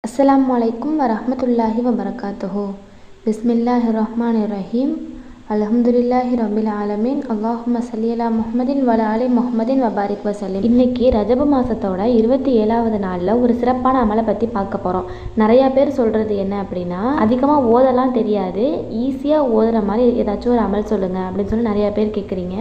அஸ்ஸலாமு அலைக்கும் வரஹ்மத்துல்லாஹி வபரகாத்துஹு. பிஸ்மில்லாஹிர் ரஹ்மானிர் ரஹீம். அல்ஹம்துலில்லாஹி ரப்பில் ஆலமீன். அல்லாஹும்ம ஸல்லி அலா முஹம்மதின் வ அலா ஆலி முஹம்மதின் வபாரிக் வஸல்லிம். இன்னைக்கு ரஜபு மாதத்தோட 27வது நாளில் ஒரு சிறப்பான அமலை பற்றி பார்க்க போகிறோம். நிறையா பேர் சொல்கிறது என்ன அப்படின்னா, அதிகமாக ஓதலாம் தெரியாது, ஈஸியாக ஓதுற மாதிரி ஏதாச்சும் ஒரு அமல் சொல்லுங்கள் அப்படின்னு சொல்லி நிறையா பேர் கேட்குறீங்க.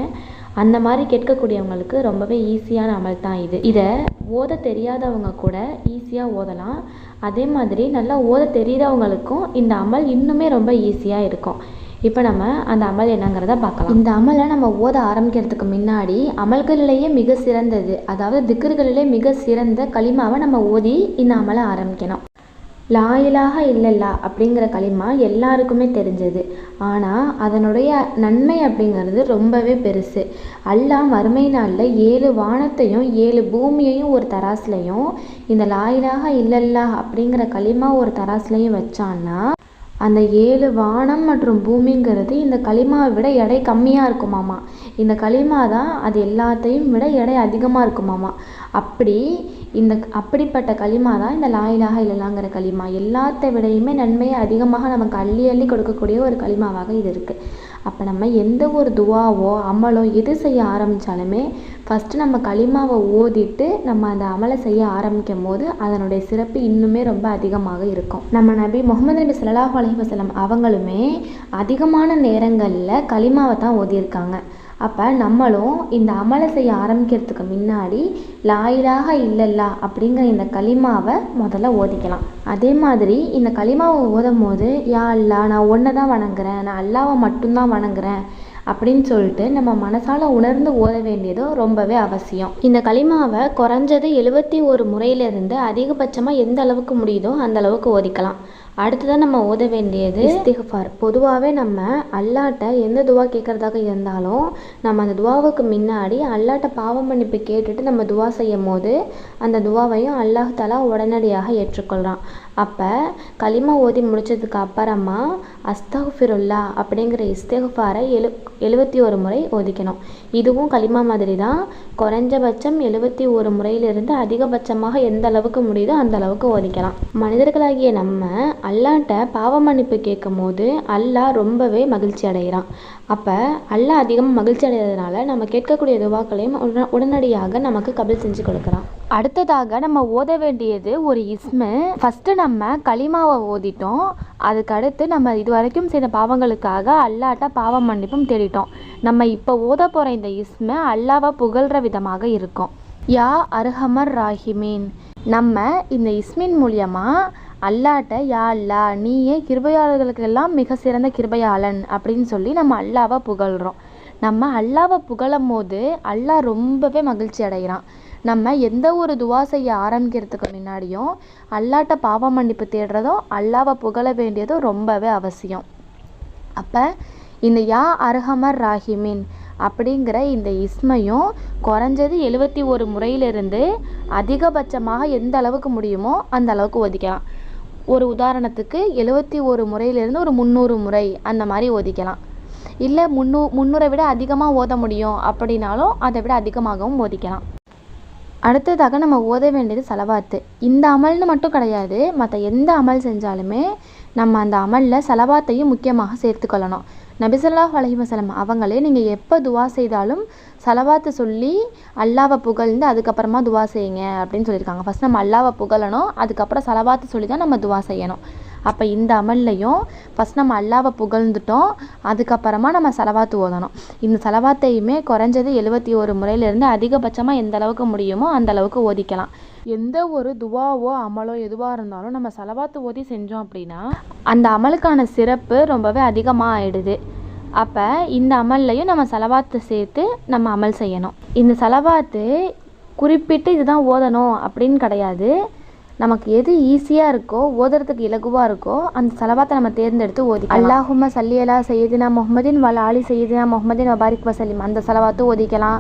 அந்த மாதிரி கேட்கக்கூடியவங்களுக்கு ரொம்பவே ஈஸியான அமல் தான் இது. இதை ஓத தெரியாதவங்க கூட ஈஸியாக ஓதலாம். அதே மாதிரி நல்லா ஓத தெரியாதவங்களுக்கும் இந்த அமல் இன்னுமே ரொம்ப ஈஸியாக இருக்கும். இப்போ நம்ம அந்த அமல் என்னங்கிறத பார்க்கலாம். இந்த அமலை நம்ம ஓத ஆரம்பிக்கிறதுக்கு முன்னாடி அமல்களிலேயே மிக சிறந்தது, அதாவது திக்ர்களிலே மிக சிறந்த கலிமாவை நம்ம ஓதி இந்த அமலை ஆரம்பிக்கணும். லா இலாஹ இல்லல்லா அப்படிங்கிற கலிமா எல்லாருக்குமே தெரிஞ்சது. ஆனால் அதனுடைய நன்மை அப்படிங்கிறது ரொம்பவே பெருசு. அல்லாஹ் மறுமை நாளில் 7 வானத்தையும் 7 பூமியையும் ஒரு தராசுலையும், இந்த லா இலாஹ இல்லல்லா அப்படிங்கிற கலிமா ஒரு தராசுலையும் வச்சான்னா, அந்த 7 வானம் மற்றும் பூமிங்கிறது இந்த கலிமாவை விட எடை கம்மியாக இருக்குமாமா. இந்த கலிமா தான் அது எல்லாத்தையும் விட எடை அதிகமாக இருக்குமாமா. அப்படிப்பட்ட கலிமா தான் இந்த லா இலாஹ இல்லல்லாங்கிற கலிமா. எல்லாத்தை விடையுமே நன்மையை அதிகமாக நமக்கு அள்ளி அள்ளி கொடுக்கக்கூடிய ஒரு கலிமாவாக இது இருக்குது. அப்போ நம்ம எந்த ஒரு துவாவோ அமலோ எது செய்ய ஆரம்பித்தாலுமே ஃபஸ்ட்டு நம்ம கலிமாவை ஓதிட்டு நம்ம அந்த அமலை செய்ய ஆரம்பிக்கும் போது அதனுடைய சிறப்பு இன்னுமே ரொம்ப அதிகமாக இருக்கும். நம்ம நபி முஹம்மது நபி ஸல்லல்லாஹு அலைஹி வஸல்லம் அவங்களுமே அதிகமான நேரங்களில் கலிமாவை தான் ஓதியிருக்காங்க. அப்போ நம்மளும் இந்த அமலை செய்ய ஆரம்பிக்கிறதுக்கு முன்னாடி லா இலாஹ இல்லல்லா அப்படிங்கிற இந்த கலிமாவை முதல்ல ஓதிக்கலாம். அதே மாதிரி இந்த கலிமாவை ஓதும் போது, யா அல்லாஹ் நான் ஒன்றை தான் வணங்குறேன், நான் அல்லாவை மட்டும்தான் வணங்குறேன் அப்படின்னு சொல்லிட்டு நம்ம மனசால் உணர்ந்து ஓத வேண்டியது ரொம்பவே அவசியம். இந்த கலிமாவை குறைஞ்சது 71 முறையிலிருந்து அதிகபட்சமாக எந்த அளவுக்கு முடியுதோ அந்த அளவுக்கு ஓதிக்கலாம். அடுத்ததான் நம்ம ஓத வேண்டியது இஸ்திக்ஃபார். பொதுவாகவே நம்ம அல்லாட்ட எந்த துவா கேட்குறதாக இருந்தாலும் நம்ம அந்த துவாவுக்கு முன்னாடி அல்லாட்ட பாவ மன்னிப்பு கேட்டுட்டு நம்ம துவா செய்யும் போது அந்த துவாவையும் அல்லாஹ் தஆலா உடனடியாக ஏற்றுக்கொள்கிறான். அப்போ கலிமா ஓதி முடித்ததுக்கு அப்புறமா அஸ்தக்ஃபிருல்லா அப்படிங்கிற இஸ்திக்ஃபாரை 71 முறை ஓதிக்கணும். இதுவும் கலிமா மாதிரி தான். குறைஞ்சபட்சம் 71 முறையிலிருந்து அதிகபட்சமாக எந்த அளவுக்கு முடியுதோ அந்த அளவுக்கு ஓதிக்கலாம். மனிதர்களாகிய நம்ம அல்லாட்ட பாவ மன்னிப்பு கேட்கும் போது அல்லாஹ் ரொம்பவே மகிழ்ச்சி அடைகிறான். அப்போ அல்லாஹ் அதிகமாக மகிழ்ச்சி அடைகிறதுனால நம்ம கேட்கக்கூடிய துவாக்களையும் உடனடியாக நமக்கு கபூல் செஞ்சு கொடுக்குறான். அடுத்ததாக நம்ம ஓத வேண்டியது ஒரு இஸ்மு. ஃபஸ்ட்டு நம்ம கலிமாவை ஓதிட்டோம், அதுக்கு அடுத்து நம்ம இது வரைக்கும் செய்த பாவங்களுக்காக அல்லாட்ட பாவ மன்னிப்பும் தேடிட்டோம். நம்ம இப்போ ஓத போகிற இந்த இஸ்மு அல்லாவை புகழ்கிற விதமாக இருக்கும். யா அர்ஹமர் ராஹிமீன். நம்ம இந்த இஸ்மின் மூலியமாக அல்லாட்ட யா அல்லா நீயே கிருபையாளர்களுக்கெல்லாம் மிக சிறந்த கிருபையாளன் அப்படின்னு சொல்லி நம்ம அல்லாவை புகழ்கிறோம். நம்ம அல்லாவை புகழும் போது அல்லாஹ் ரொம்பவே மகிழ்ச்சி அடைகிறான். நம்ம எந்த ஒரு துவா செய்ய ஆரம்பிக்கிறதுக்கு முன்னாடியும் அல்லாட்ட பாவ மன்னிப்பு தேடுறதும் அல்லாவை புகழ வேண்டியதும் ரொம்பவே அவசியம். அப்போ இந்த யா அர்ஹமர் ராஹிமீன் அப்படிங்கிற இந்த இஸ்மையும் குறைஞ்சது 71 முறையிலிருந்து அதிகபட்சமாக எந்த அளவுக்கு முடியுமோ அந்த அளவுக்கு ஓதிக்கலாம். ஒரு உதாரணத்துக்கு 71 முறையிலிருந்து ஒரு 300 முறை அந்த மாதிரி ஓதிக்கலாம். இல்லை 300 விட அதிகமாக ஓத முடியும் அப்படின்னாலும் அதை விட அதிகமாகவும் ஓதிக்கலாம். அடுத்ததாக நம்ம ஓத வேண்டியது சலவாத்து. இந்த அமல்னு மட்டும் கிடையாது, மற்ற எந்த அமல் செஞ்சாலுமே நம்ம அந்த அமலில் சலவாத்தையும் முக்கியமாக சேர்த்துக்கொள்ளணும். நபி ஸல்லல்லாஹு அலைஹி வஸல்லம் அவங்களே நீங்கள் எப்போ துவா செய்தாலும் சலவாத்து சொல்லி அல்லாவை புகழ்ந்து அதுக்கப்புறமா துவா செய்யுங்க அப்படின்னு சொல்லியிருக்காங்க. ஃபஸ்ட் நம்ம அல்லாவை புகழணும், அதுக்கப்புறம் சலவாத்து சொல்லி தான் நம்ம துவா செய்யணும். அப்போ இந்த அமல்லையும் ஃபஸ்ட் நம்ம அல்லாவை புகழ்ந்துட்டோம், அதுக்கப்புறமா நம்ம சலவாத்து ஓதணும். இந்த சலவாத்தையுமே குறைஞ்சது 71 முறையிலிருந்து அதிகபட்சமாக எந்த அளவுக்கு முடியுமோ அந்த அளவுக்கு ஓதிக்கலாம். எந்த ஒரு துவாவோ அமலோ எதுவாக இருந்தாலும் நம்ம சலவாத்து ஓதி செஞ்சோம் அப்படின்னா அந்த அமலுக்கான சிறப்பு ரொம்பவே அதிகமாக ஆயிடுது. அப்போ இந்த அமல்லையும் நம்ம சலவாத்து சேர்த்து நம்ம அமல் செய்யணும். இந்த சலவாத்து குறிப்பிட்டு இதுதான் ஓதணும் அப்படின்னு கிடையாது. நமக்கு எது ஈஸியாக இருக்கோ, ஓதுறதுக்கு இலகுவாக இருக்கோ அந்த சலவாத்தை நம்ம தேர்ந்தெடுத்து ஓதி அல்லாஹும்ம ஸல்லி அலா சையதினா முஹம்மதின் வ அலா ஆலி சையதினா முஹம்மதின் வபாரிக் வஸல்லிம் அந்த சலவாத்து ஓதிக்கலாம்.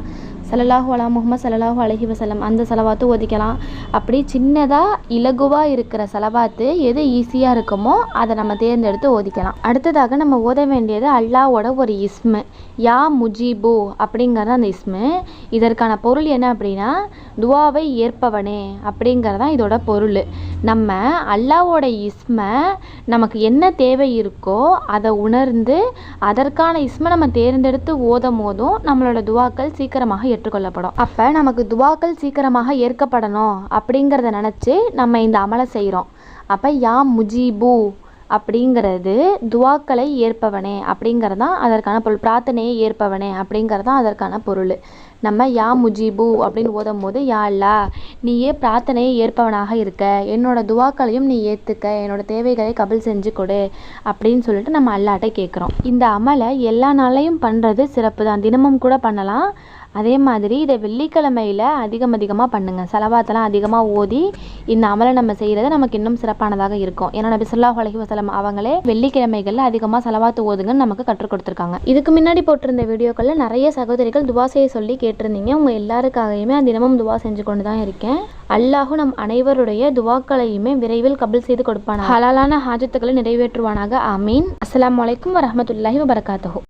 ஸல்லல்லாஹு அலா முஹம்மது ஸல்லல்லாஹு அலைஹி வஸல்லம் அந்த ஸலவாத்து ஓதிக்கலாம். அப்படி சின்னதாக இலகுவாக இருக்கிற ஸலவாத்து எது ஈஸியாக இருக்குமோ அதை நம்ம தேர்ந்தெடுத்து ஓதிக்கலாம். அடுத்ததாக நம்ம ஓத வேண்டியது அல்லாஹ்வோட ஒரு இஸ்மு, யா முஜீபு அப்படிங்கிறது அந்த இஸ்மு. இதற்கான பொருள் என்ன அப்படின்னா துவாவை ஏற்பவனே அப்படிங்கிறது தான் இதோட பொருள். நம்ம அல்லாஹ்வோட இஸ்மை நமக்கு என்ன தேவை இருக்கோ அதை உணர்ந்து அதற்கான இஸ்மை நம்ம தேர்ந்தெடுத்து ஓதும் போதும் நம்மளோட துவாக்கள் சீக்கிரமாக ஏற்றுக்கொள்ளப்படும். அப்போ நமக்கு துவாக்கள் சீக்கிரமாக ஏற்கப்படணும் அப்படிங்கிறத நினச்சி நம்ம இந்த அமலை செய்கிறோம். அப்போ யா முஜீபு அப்படிங்கிறது துவாக்களை ஏற்பவனே அப்படிங்கிறது தான் அதற்கான பொருள். பிரார்த்தனையை ஏற்பவனே அப்படிங்கிறது தான் அதற்கான பொருள். நம்ம யா முஜீபு அப்படின்னு ஓதும் போது யா அல்லாஹ் நீயே பிரார்த்தனையை ஏற்பவனாக இருக்க, என்னோட துவாக்களையும் நீ ஏற்றுக்க, என்னோட தேவைகளை கபுல் செஞ்சு கொடு அப்படின்னு சொல்லிட்டு நம்ம அல்லாஹ்ட்ட கேட்குறோம். இந்த அமலை எல்லா நாளையும் பண்ணுறது சிறப்பு தான், தினமும் கூட பண்ணலாம். அதே மாதிரி இதை வெள்ளிக்கிழமையில் அதிகமாக பண்ணுங்கள். ஸலவாத்தெல்லாம் அதிகமாக ஓதி இந்த அமலை நம்ம செய்கிறது நமக்கு இன்னும் சிறப்பானதாக இருக்கும். ஏன்னா நபி ஸல்லல்லாஹு அலைஹி வஸல்லம் அவங்களே வெள்ளிக்கிழமைகளில் அதிகமாக ஸலவாத்து ஓதுங்கன்னு நமக்கு கற்றுக் கொடுத்துருக்காங்க. இதுக்கு முன்னாடி போட்டிருந்த வீடியோக்களில் நிறைய சகோதரிகள் துவா செய்ய சொல்லி கேட்டிருந்தீங்க. உங்கள் எல்லாருக்காகவுமே தினமும் துவா செஞ்சு கொண்டு தான் இருக்கேன். அல்லாஹ் நம் அனைவருடைய துவாக்களையுமே விரைவில் கபுல் செய்து கொடுப்பானாக, ஹலாலான ஹாஜத்துக்களை நிறைவேற்றுவானாக. ஆமீன். அஸ்ஸலாமு அலைக்கும் வரஹ்மத்துல்லாஹி வபரகாத்துஹு.